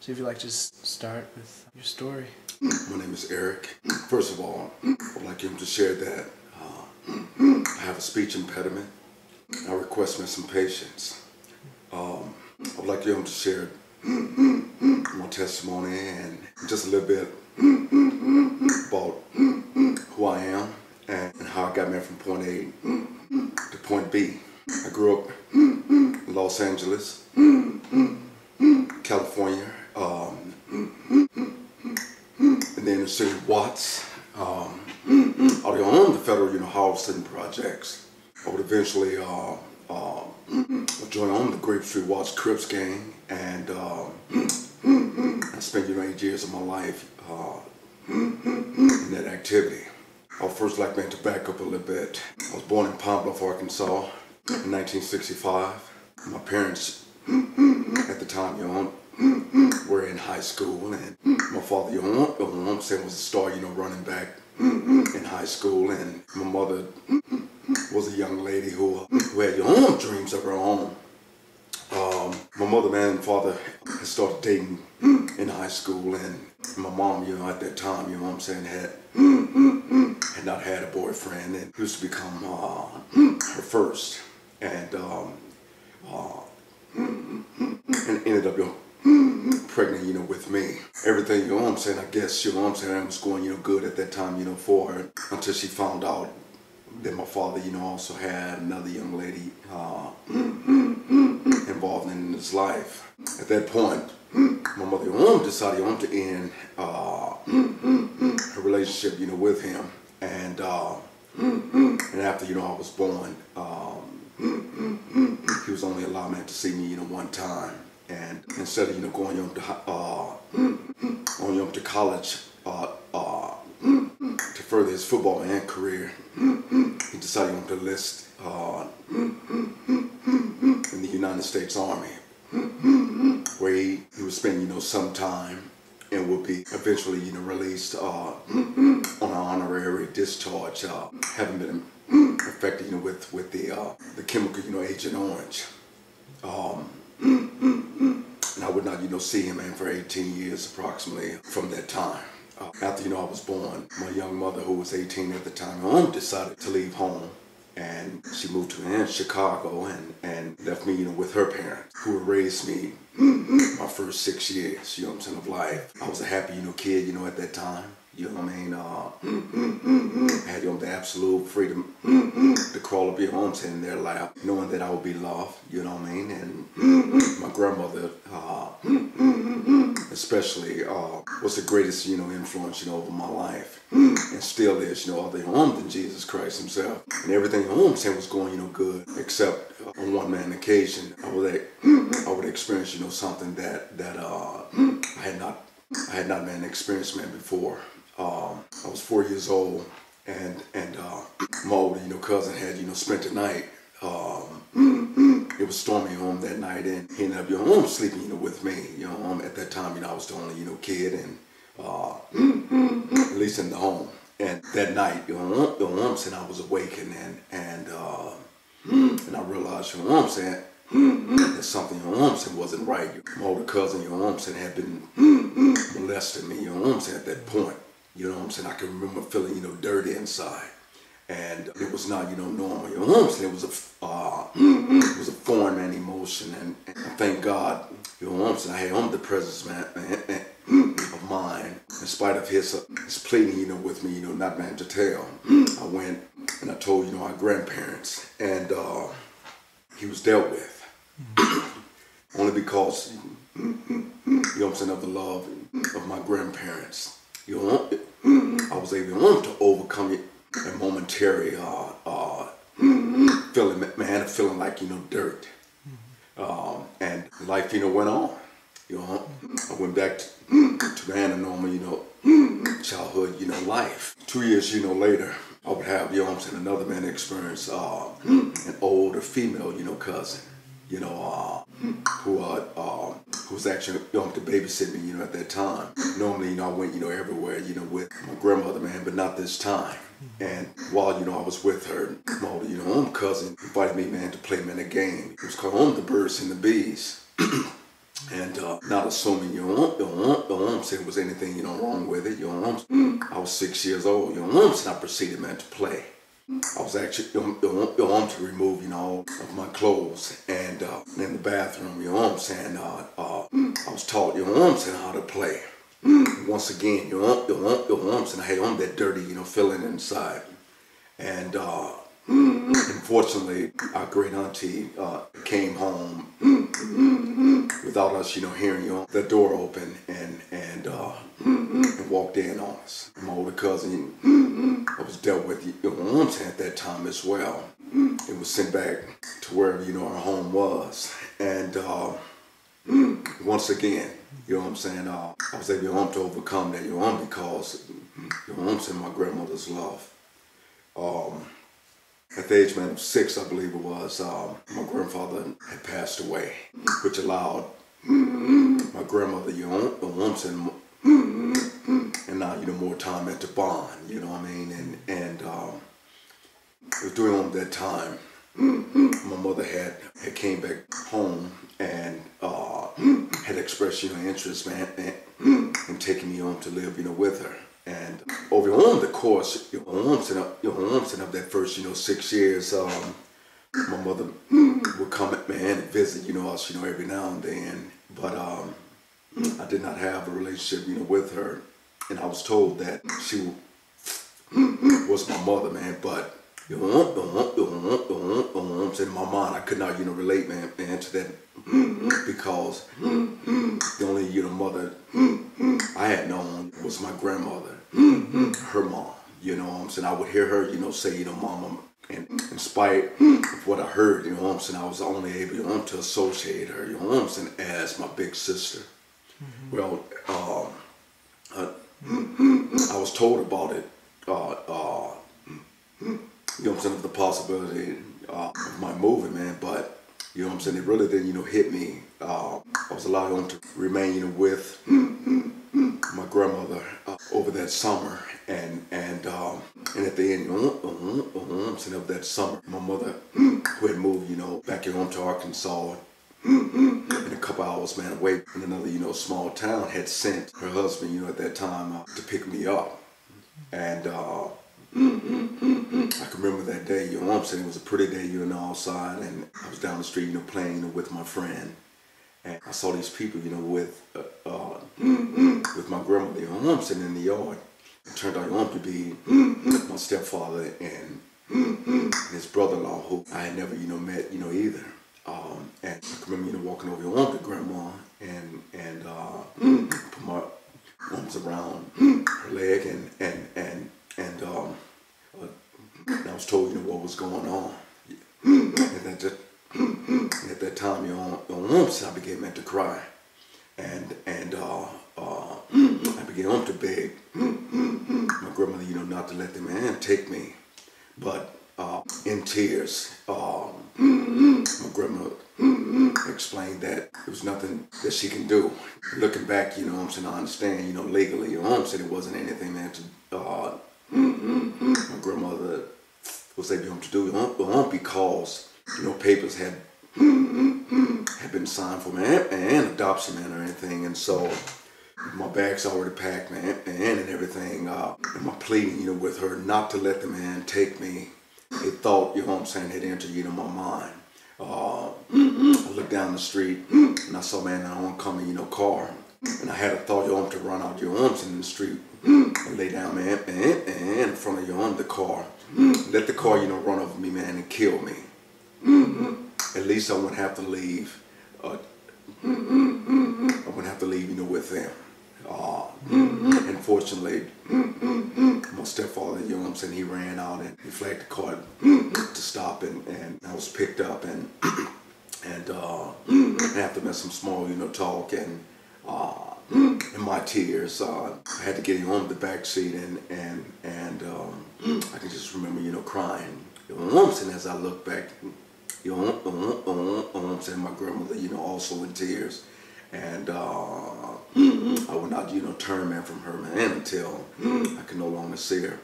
So if you'd like to just start with your story. My name is Eric. First of all, I'd like him to share that I have a speech impediment. I request some patience. I'd like him to share my testimony and just a little bit about who I am and how I got me from point A to point B. I grew up in Los Angeles, California, in the inner city Watts. I would own the federal housing projects. I would eventually join on the Grape Street Watts Crips gang, and I spent 8 years of my life in that activity. I would first like to back up a little bit. I was born in Pine Bluff, Arkansas in 1965. My parents at the time were in high school, and my father was a star running back in high school, and my mother was a young lady who had dreams of her own. My mother and father had started dating in high school, and my mom, at that time, had not had a boyfriend, and he was to become her first, and ended up pregnant, with me. Everything, I guess, was going, good at that time, for her, until she found out that my father, also had another young lady involved in his life. At that point, my mother decided to end her relationship, with him, and after, I was born, he was only allowed to see me, one time. And instead of going on to college to further his football career, he decided to enlist in the United States Army, where he would spend some time and would be eventually released on an honorary discharge, having been affected with the chemical Agent Orange. And I would not, see him, for 18 years approximately from that time. After, I was born, my young mother, who was 18 at the time, decided to leave home. And she moved to Chicago and left me, with her parents, who had raised me my first 6 years, of life. I was a happy, kid, at that time. I had the absolute freedom to crawl up in their lap, knowing that I would be loved, and my grandmother especially was the greatest, influence, over my life, and still is, other than Jesus Christ himself. And everything was going, good, except on one man occasion, I would experience, something that I had not experienced, before. I was 4 years old, and my older, cousin had, spent the night. It was stormy that night, and he ended up, sleeping, with me. At that time, I was the only, kid, and at least in the home. And that night, and I was awakened, and I realized, that something, wasn't right. My older cousin, had been molesting me, at that point. I can remember feeling, dirty inside. And it was not, normal. It was a foreign emotion, and thank God, I had the presence, of mine. In spite of his pleading, with me, not to tell. I went and I told, our grandparents, and he was dealt with. Only because, of the love of my grandparents. I was able to overcome a momentary feeling like, dirt. And life, went on. I went back to a normal, childhood, life. 2 years, later, I would have, another man experience an older female, cousin, who was actually to babysit me, at that time. Normally, I went, everywhere, with my grandmother, but not this time. And while, I was with her, my older, cousin invited me, to play a game. It was called The Birds and the Bees. And not assuming, you know, said there was anything, you know, wrong with it, you know. I was 6 years old, you know, and I proceeded, man, to play. I was actually, you know, to remove, you know, of my clothes, and in the bathroom, you know what I'm saying, I was taught, you know what I'm saying, how to play. Once again, you know what I'm saying, I had on that dirty, you know, feeling inside. And unfortunately, our great auntie came home without us, you know, hearing, you know, the door open and walked in on us. My older cousin, I was dealt with, you know what I'm saying, at that time as well. It was sent back to wherever, you know, our home was. And once again, you know what I'm saying, I was able to overcome that, you know, because, you know what I'm saying, my grandmother's love. At the age, man, of 6, I believe it was, my grandfather had passed away, which allowed my grandmother, you know what I'm saying, and now, you know, more time at the bond, you know what I mean, and it was during that time, my mother had came back home and had expressed, you know, interest, man, in taking me on to live, you know, with her. And over on the course, you know, of that first, you know, 6 years, my mother would come, man, and visit, you know, us, you know, every now and then. But I did not have a relationship, you know, with her, and I was told that she was my mother, man. But you know, in my mind, I could not, you know, relate, man, to that, because the only, you know, mother I had known was my grandmother, her mom. You know what I'm saying? I would hear her, you know, say, you know, mama, and in spite of what I heard, you know what I'm saying, I was only able, you know, to associate her, you know what I'm saying, as my big sister. Well, I was told about it, you know what I'm saying, of the possibility of my moving, man, but, you know what I'm saying, it really didn't, you know, hit me. I was allowed to remain, you know, with my grandmother over that summer, and at the end, you know, of that summer, my mother, who had moved, you know, back home to Arkansas, and a couple hours, man, away in another, you know, small town, had sent her husband, you know, at that time to pick me up. And I can remember that day, you know what I'm saying, it was a pretty day, you know, outside, and I was down the street, you know, playing, you know, with my friend. And I saw these people, you know, with my grandmother, you know what I'm saying, in the yard. It turned out, you know, to be my stepfather and his brother-in-law, who I had never, you know, met, you know, either. And I can remember, you know, walking over, you know, to grandma and put my arms around her leg, and I was told, you know, what was going on. And at that time, you know, I began to cry, and I began to beg my grandmother, you know, not to let the man take me. But in tears, my grandmother explained that there was nothing that she can do. Looking back, you know what I'm saying, I understand, you know, legally, you know what I'm saying, it wasn't anything, man, to my grandmother was able to do, you know, because, you know, papers had been signed for me, and adoption, man, or anything. And so my bag's already packed, man, and everything, and my pleading, you know, with her not to let the man take me, a thought, you know what I'm saying, had entered, you know, my mind. I looked down the street, and I saw, man, an oncoming, you know, car, and I had a thought, you know, to run out your arms in the street and lay down, man, and in front of you on the car, let the car, you know, run over me, man, and kill me. At least I wouldn't have to leave. I wouldn't have to leave, you know, with them. Unfortunately, my stepfather, you know what I'm saying, he ran out and he flagged the car to stop, and I was picked up, and after some small, you know, talk, and in my tears, I had to get him home the back seat, and I can just remember, you know, crying. You know what I'm saying, as I look back, you know what I'm saying, my grandmother, you know, also in tears. And I would not, you know, turn, man, from her, man, until I could no longer see her.